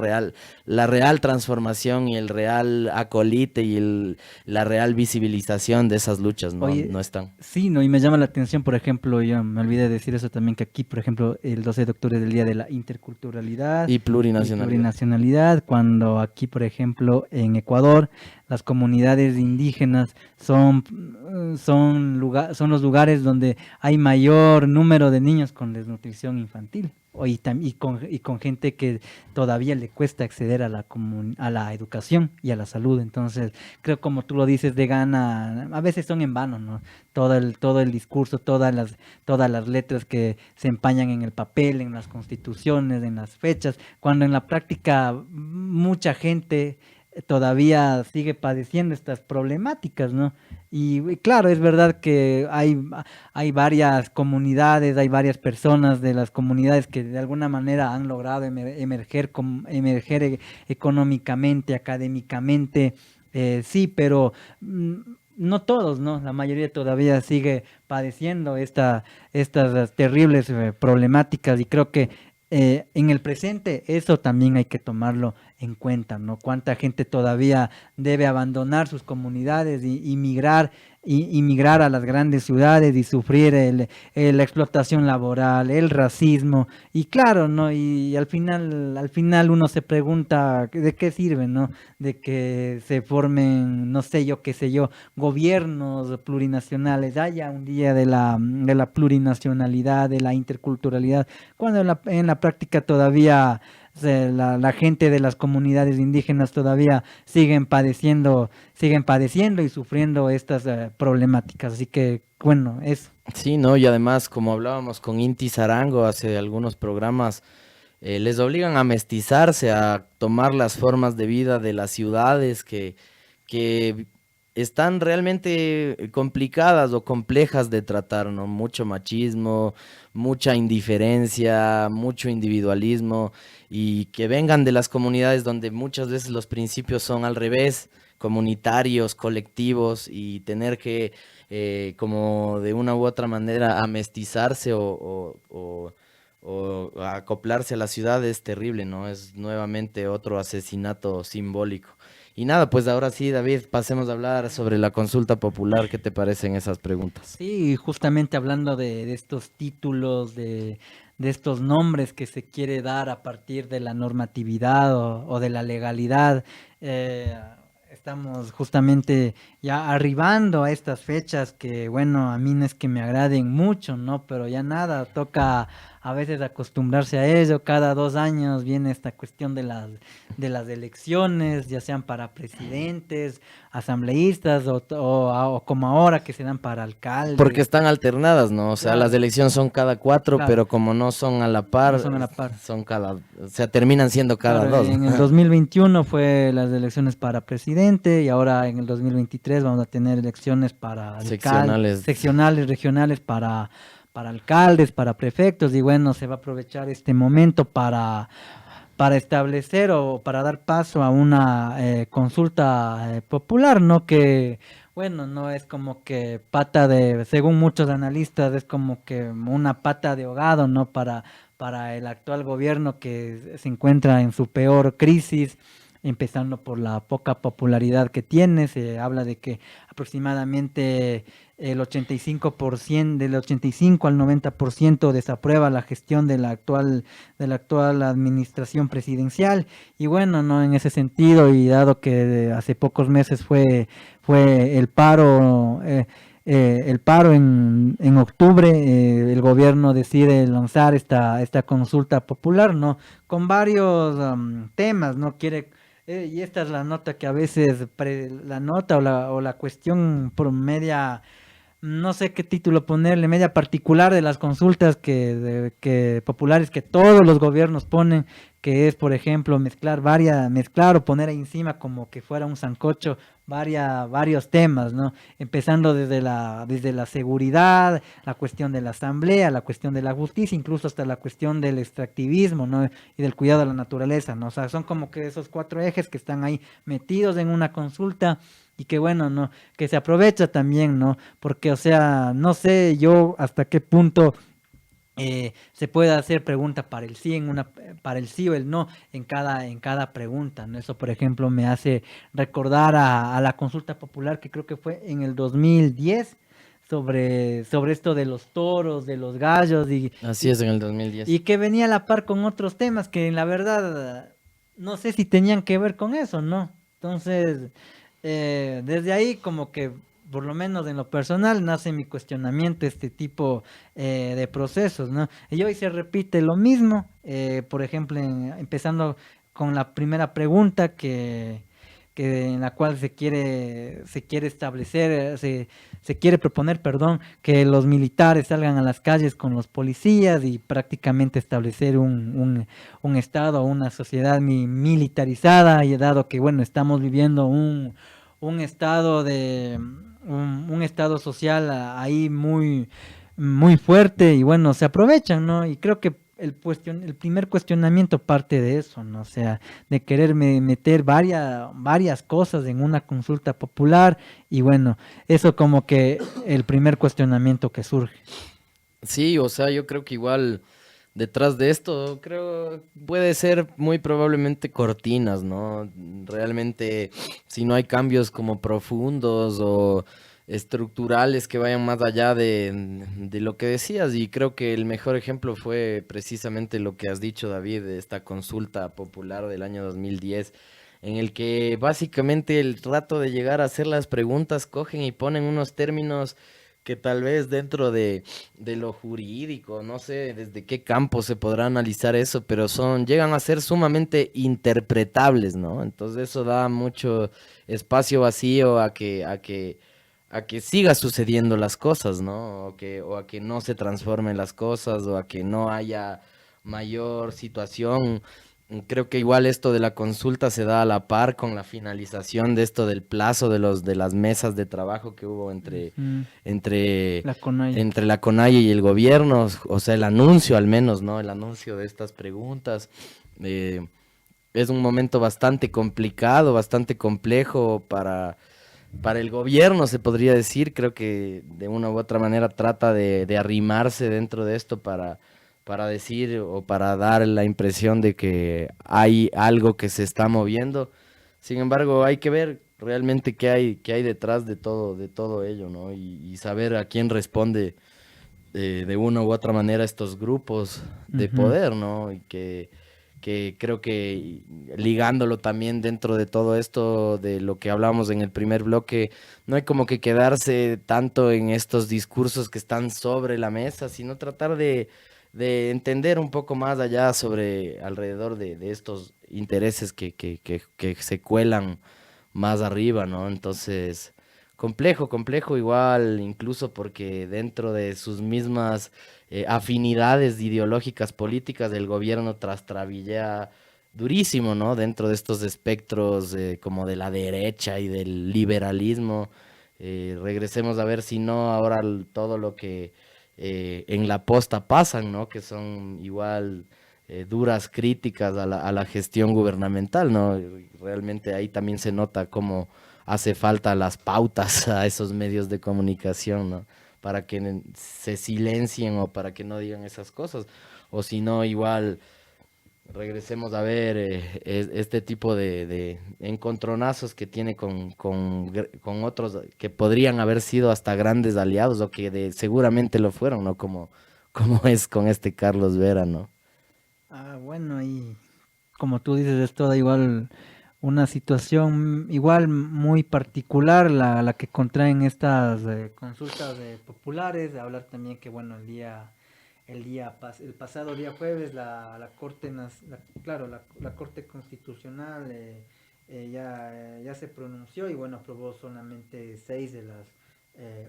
la real transformación y el real acolite y la real visibilización de esas luchas? No, Oye, no están. Sí, no, y me llama la atención, por ejemplo, yo me olvidé de decir eso también, que aquí, por ejemplo, el 12 de octubre es el Día de la Interculturalidad Y plurinacionalidad. Cuando aquí, por ejemplo, en Ecuador, las comunidades indígenas son los lugares donde hay mayor número de niños con desnutrición infantil y con gente que todavía le cuesta acceder a la educación y a la salud. Entonces, creo, como tú lo dices, de gana, a veces son en vano, ¿no? Todo el discurso, todas las letras que se empañan en el papel, en las constituciones, en las fechas, cuando en la práctica mucha gente todavía sigue padeciendo estas problemáticas, ¿no? Y claro, es verdad que hay varias comunidades, hay varias personas de las comunidades que de alguna manera han logrado emerger económicamente, académicamente, sí, pero no todos, ¿no? La mayoría todavía sigue padeciendo estas terribles problemáticas, y creo que en el presente eso también hay que tomarlo en cuenta, ¿no? Cuánta gente todavía debe abandonar sus comunidades y migrar a las grandes ciudades y sufrir la explotación laboral, el racismo, y claro, ¿no? Y al final uno se pregunta de qué sirve, ¿no? De que se formen, no sé yo, qué sé yo, gobiernos plurinacionales, haya un día de la plurinacionalidad, de la interculturalidad, cuando en la práctica todavía la gente de las comunidades indígenas todavía siguen padeciendo y sufriendo estas problemáticas. Así que, bueno, eso. Sí, ¿no? Y además, como hablábamos con Inti Zarango hace algunos programas, les obligan a mestizarse, a tomar las formas de vida de las ciudades que están realmente complicadas o complejas de tratar, ¿no? Mucho machismo, mucha indiferencia, mucho individualismo y que vengan de las comunidades donde muchas veces los principios son al revés, comunitarios, colectivos y tener que como de una u otra manera amestizarse o acoplarse a la ciudad es terrible, ¿no? Es nuevamente otro asesinato simbólico. Y nada, pues ahora sí, David, pasemos a hablar sobre la consulta popular. ¿Qué te parecen esas preguntas? Sí, justamente hablando de estos títulos, de estos nombres que se quiere dar a partir de la normatividad o de la legalidad, eh, estamos justamente ya arribando a estas fechas que, bueno, a mí no es que me agraden mucho, ¿no? Pero ya nada, toca a veces acostumbrarse a ello. Cada 2 años viene esta cuestión de las elecciones, ya sean para presidentes, asambleístas o como ahora que se dan para alcaldes. Porque están alternadas, ¿no? O sea, Claro. las elecciones son cada 4, Claro. pero como no son a la par, No son a la par. son cada, o sea, terminan siendo cada Claro, 2. en el 2021 fue las elecciones para presidente y ahora en el 2023 vamos a tener elecciones para Seccionales. seccionales, regionales para alcaldes, para prefectos y bueno, se va a aprovechar este momento para establecer o para dar paso a una consulta popular, ¿no? Que, bueno, no es como que según muchos analistas, es como que una pata de ahogado, ¿no? Para el actual gobierno que se encuentra en su peor crisis, empezando por la poca popularidad que tiene. Se habla de que aproximadamente el 85%, del 85 al 90% desaprueba la gestión de la actual administración presidencial. Y bueno, no en ese sentido, y dado que hace pocos meses fue el paro en octubre, el gobierno decide lanzar esta consulta popular, ¿no? Con varios temas, ¿no? Y esta es la nota que a veces, la nota o la cuestión por media, no sé qué título ponerle, media particular de las consultas que populares que todos los gobiernos ponen, que es, por ejemplo, mezclar o poner ahí encima como que fuera un sancocho varios temas, ¿no? Empezando desde la seguridad, la cuestión de la asamblea, la cuestión de la justicia, incluso hasta la cuestión del extractivismo, ¿no? Y del cuidado de la naturaleza, ¿no? O sea, son como que esos 4 ejes que están ahí metidos en una consulta. Y que bueno, ¿no? Que se aprovecha también, ¿no? Porque, o sea, no sé yo hasta qué punto se puede hacer pregunta para el sí para el sí o el no en cada pregunta, ¿no? Eso, por ejemplo, me hace recordar a la consulta popular que creo que fue en el 2010 sobre esto de los toros, de los gallos Así es, en el 2010. y que venía a la par con otros temas que en la verdad no sé si tenían que ver con eso, ¿no? Entonces, desde ahí como que, por lo menos en lo personal, nace mi cuestionamiento este tipo de procesos, ¿no? Y hoy se repite lo mismo, por ejemplo, empezando con la primera pregunta que en la cual se quiere establecer, se quiere proponer, perdón, que los militares salgan a las calles con los policías y prácticamente establecer un estado, una sociedad militarizada, y dado que, bueno, estamos viviendo un estado un estado social ahí muy, muy fuerte y bueno, se aprovechan, ¿no? Y creo que el primer cuestionamiento parte de eso, ¿no? O sea, de querer meter varias cosas en una consulta popular y bueno, eso como que el primer cuestionamiento que surge. Sí, o sea, yo creo que igual detrás de esto, creo puede ser muy probablemente cortinas, ¿no? Realmente, si no hay cambios como profundos o estructurales que vayan más allá de lo que decías, y creo que el mejor ejemplo fue precisamente lo que has dicho, David, de esta consulta popular del año 2010, en el que básicamente el trato de llegar a hacer las preguntas cogen y ponen unos términos que tal vez dentro de lo jurídico, no sé desde qué campo se podrá analizar eso, pero llegan a ser sumamente interpretables, ¿no? Entonces eso da mucho espacio vacío a que siga sucediendo las cosas, ¿no? O a que no se transformen las cosas, o a que no haya mayor situación Creo que igual esto de la consulta se da a la par con la finalización de esto del plazo de las mesas de trabajo que hubo entre La CONAIE. entre la CONAIE y el gobierno, o sea, el anuncio al menos, ¿no? El anuncio de estas preguntas. Es un momento bastante complicado, bastante complejo para el gobierno, se podría decir. Creo que de una u otra manera trata de arrimarse dentro de esto para decir o para dar la impresión de que hay algo que se está moviendo. Sin embargo, hay que ver realmente qué hay detrás de todo ello, ¿no? Y saber a quién responde de una u otra manera estos grupos de poder, ¿no? Y que creo que ligándolo también dentro de todo esto, de lo que hablábamos en el primer bloque, no hay como que quedarse tanto en estos discursos que están sobre la mesa, sino tratar de entender un poco más allá sobre alrededor de estos intereses que se cuelan más arriba, ¿no? Entonces, complejo igual, incluso porque dentro de sus mismas afinidades ideológicas políticas, el gobierno trastrabilla durísimo, ¿no? Dentro de estos espectros como de la derecha y del liberalismo. Regresemos a ver si no ahora todo lo que en la posta pasan, ¿no? Que son igual duras críticas a la gestión gubernamental, ¿no? Realmente ahí también se nota cómo hace falta las pautas a esos medios de comunicación, ¿no? Para que se silencien o para que no digan esas cosas. O si no, igual regresemos a ver este tipo de encontronazos que tiene con otros que podrían haber sido hasta grandes aliados o que seguramente lo fueron, ¿no? Como es con este Carlos Vera, ¿no? Bueno, y como tú dices, es toda igual una situación igual muy particular la que contraen estas consultas populares. Hablar también que, bueno, el pasado día jueves la Corte la Corte Constitucional ya se pronunció y, bueno, aprobó solamente 6 de las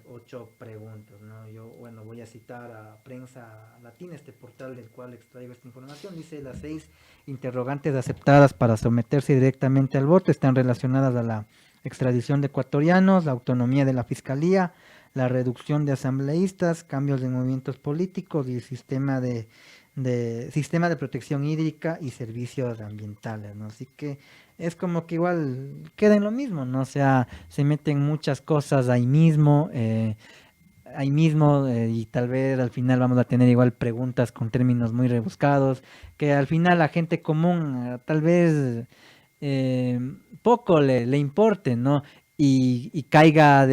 8 preguntas, ¿no? Yo, bueno, voy a citar a Prensa Latina, este portal del cual extraigo esta información. Dice: las 6 interrogantes aceptadas para someterse directamente al voto están relacionadas a la extradición de ecuatorianos, la autonomía de la Fiscalía, la reducción de asambleístas, cambios de movimientos políticos y el sistema de protección hídrica y servicios ambientales, ¿no? Así que es como que igual queda en lo mismo, ¿no? O sea, se meten muchas cosas ahí mismo, y tal vez al final vamos a tener igual preguntas con términos muy rebuscados, que al final la gente común tal vez poco le importe, ¿no? Y caiga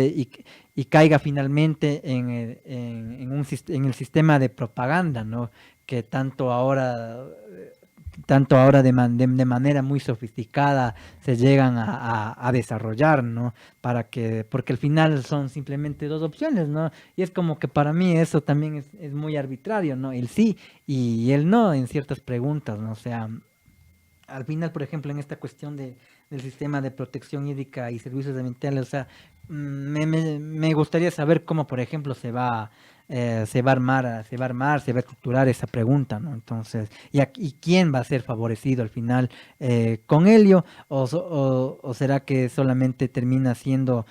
finalmente en el sistema de propaganda, ¿no? Que tanto ahora de manera muy sofisticada se llegan a desarrollar, ¿no? Porque al final son simplemente 2 opciones, ¿no? Y es como que para mí eso también es muy arbitrario, ¿no? El sí y el no en ciertas preguntas, ¿no? O sea, al final, por ejemplo, en esta cuestión del sistema de protección hídrica y servicios ambientales, o sea, me gustaría saber cómo, por ejemplo, se va a armar, se va a estructurar esa pregunta, ¿no? Entonces, ¿y quién va a ser favorecido al final con ello? ¿O será que solamente termina siendo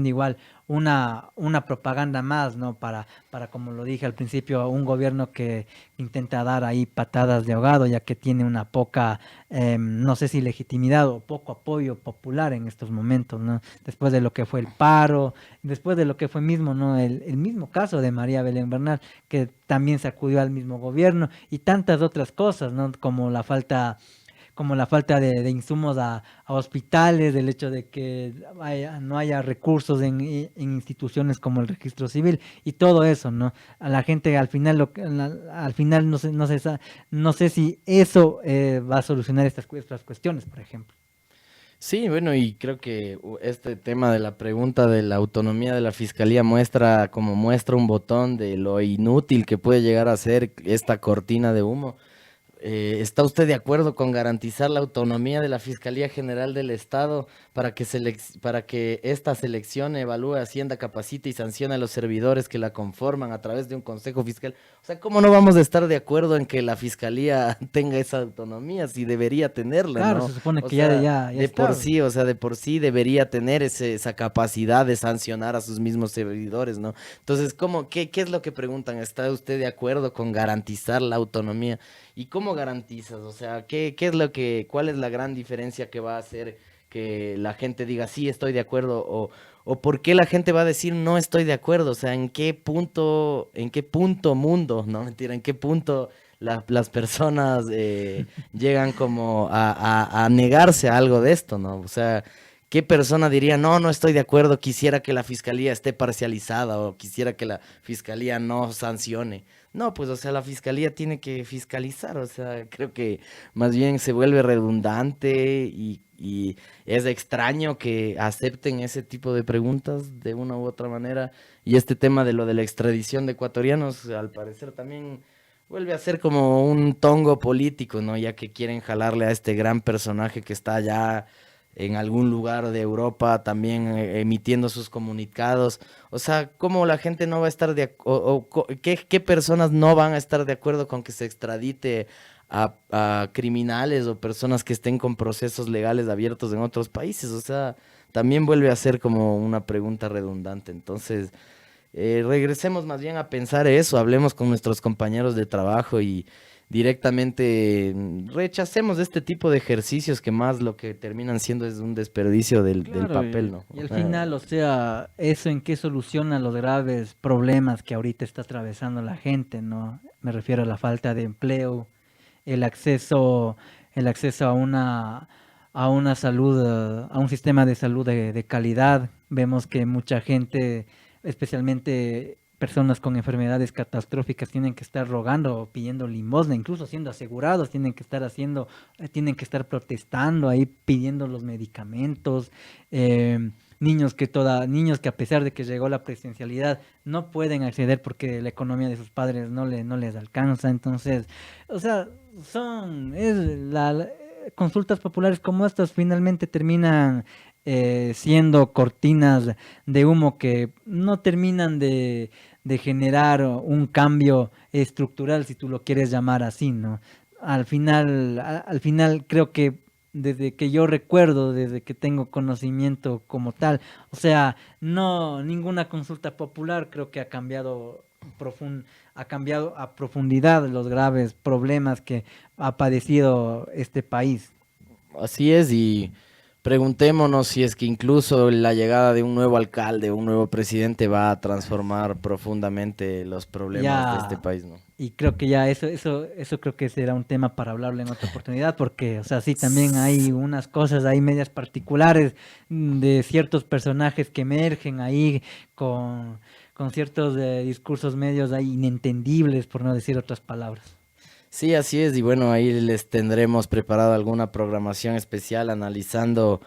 igual una propaganda más, ¿no? Para, como lo dije al principio, un gobierno que intenta dar ahí patadas de ahogado, ya que tiene una poca, no sé si legitimidad o poco apoyo popular en estos momentos, ¿no? Después de lo que fue el paro, después de lo que fue mismo, ¿no? El mismo caso de María Belén Bernal, que también sacudió al mismo gobierno, y tantas otras cosas, ¿no? Como la falta de insumos a hospitales, el hecho de que no haya recursos en instituciones como el registro civil y todo eso, ¿no? A la gente al final no sé si eso va a solucionar estas cuestiones, por ejemplo. Sí, bueno, y creo que este tema de la pregunta de la autonomía de la Fiscalía muestra un botón de lo inútil que puede llegar a ser esta cortina de humo. ¿Está usted de acuerdo con garantizar la autonomía de la Fiscalía General del Estado para que esta seleccione, evalúe, ascienda, capacite y sancione a los servidores que la conforman a través de un consejo fiscal? O sea, ¿cómo no vamos a estar de acuerdo en que la Fiscalía tenga esa autonomía si debería tenerla? Claro, ¿no? se supone O que sea, ya de está. por sí, o sea, de por sí debería tener esa capacidad de sancionar a sus mismos servidores, ¿no? Entonces, ¿qué es lo que preguntan? ¿Está usted de acuerdo con garantizar la autonomía? ¿Y cómo garantizas? O sea, cuál es la gran diferencia que va a hacer que la gente diga sí, estoy de acuerdo, o por qué la gente va a decir no estoy de acuerdo? O sea, ¿en qué punto mundo, no mentira, en qué punto las personas llegan como a negarse a algo de esto, ¿no? O sea, ¿qué persona diría, no estoy de acuerdo, quisiera que la fiscalía esté parcializada o quisiera que la fiscalía no sancione? No, pues, o sea, la fiscalía tiene que fiscalizar, o sea, creo que más bien se vuelve redundante y es extraño que acepten ese tipo de preguntas de una u otra manera. Y este tema de lo de la extradición de ecuatorianos, al parecer también vuelve a ser como un tongo político, ¿no? Ya que quieren jalarle a este gran personaje que está allá en algún lugar de Europa también emitiendo sus comunicados. O sea, ¿cómo la gente no va a estar qué personas no van a estar de acuerdo con que se extradite a criminales o personas que estén con procesos legales abiertos en otros países? O sea, también vuelve a ser como una pregunta redundante. Entonces, regresemos más bien a pensar eso, hablemos con nuestros compañeros de trabajo y directamente rechacemos este tipo de ejercicios que más lo que terminan siendo es un desperdicio del Claro, papel, ¿no? y al final, o sea, ¿eso en qué soluciona los graves problemas que ahorita está atravesando la gente, ¿no? Me refiero a la falta de empleo, el acceso a una salud, a un sistema de salud de calidad. Vemos que mucha gente, especialmente personas con enfermedades catastróficas, tienen que estar rogando o pidiendo limosna, incluso siendo asegurados, tienen que estar protestando ahí pidiendo los medicamentos. Niños que a pesar de que llegó la presencialidad no pueden acceder porque la economía de sus padres no les alcanza. Entonces, o sea, consultas populares como estas finalmente terminan siendo cortinas de humo que no terminan de generar un cambio estructural, si tú lo quieres llamar así, ¿no? Al final creo que desde que yo recuerdo, desde que tengo conocimiento como tal, o sea, ninguna consulta popular creo que ha cambiado a profundidad los graves problemas que ha padecido este país. Así es, y preguntémonos si es que incluso la llegada de un nuevo alcalde, un nuevo presidente va a transformar profundamente los problemas de este país, ¿no? Y creo que ya eso creo que será un tema para hablarlo en otra oportunidad, porque, o sea, sí, también hay unas cosas ahí medias particulares de ciertos personajes que emergen ahí con ciertos discursos medios ahí inentendibles, por no decir otras palabras. Sí, así es, y bueno, ahí les tendremos preparado alguna programación especial analizando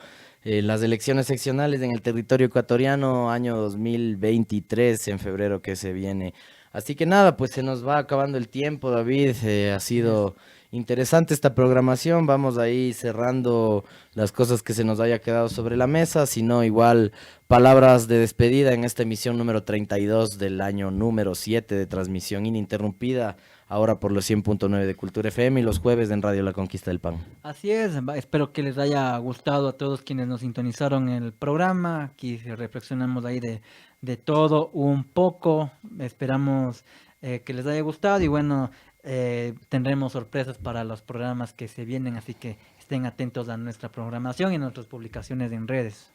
las elecciones seccionales en el territorio ecuatoriano año 2023, en febrero que se viene. Así que nada, pues se nos va acabando el tiempo, David, ha sido interesante esta programación, vamos ahí cerrando las cosas que se nos haya quedado sobre la mesa, sino igual palabras de despedida en esta emisión número 32 del año número 7 de transmisión ininterrumpida, ahora por los 100.9 de Cultura FM y los jueves en Radio La Conquista del Pan. Así es, espero que les haya gustado a todos quienes nos sintonizaron en el programa. Aquí reflexionamos ahí de todo un poco, esperamos que les haya gustado y bueno, tendremos sorpresas para los programas que se vienen, así que estén atentos a nuestra programación y a nuestras publicaciones en redes.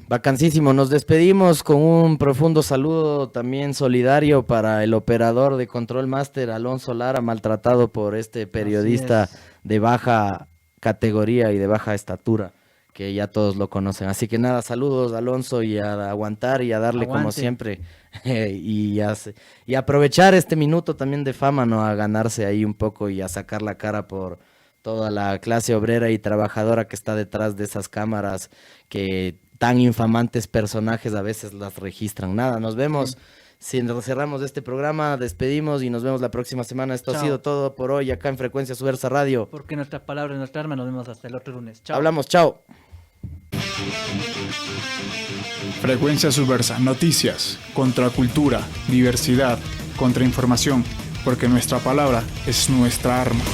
Vacancísimo, nos despedimos con un profundo saludo también solidario para el operador de Control Master, Alonso Lara, maltratado por este periodista de baja categoría y de baja estatura, que ya todos lo conocen. Así que nada, saludos Alonso y a aguantar y a darle como siempre y aprovechar este minuto también de fama, ¿no? A ganarse ahí un poco y a sacar la cara por toda la clase obrera y trabajadora que está detrás de esas cámaras que tan infamantes personajes a veces las registran. Nada, nos vemos cerramos este programa, despedimos y nos vemos la próxima semana. Esto Chao. ha sido todo por hoy acá en Frecuencia Subversa Radio. Porque nuestra palabra es nuestra arma. Nos vemos hasta el otro lunes. Chao. Hablamos, chao. Frecuencia Subversa, noticias, contracultura, diversidad, contrainformación, porque nuestra palabra es nuestra arma.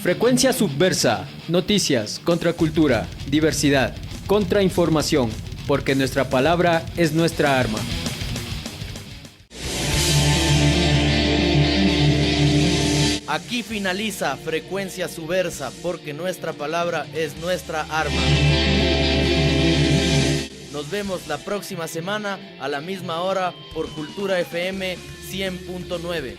Frecuencia Subversa, noticias, contracultura, diversidad, contrainformación, porque nuestra palabra es nuestra arma. Aquí finaliza Frecuencia Subversa, porque nuestra palabra es nuestra arma. Nos vemos la próxima semana a la misma hora por Cultura FM 100.9.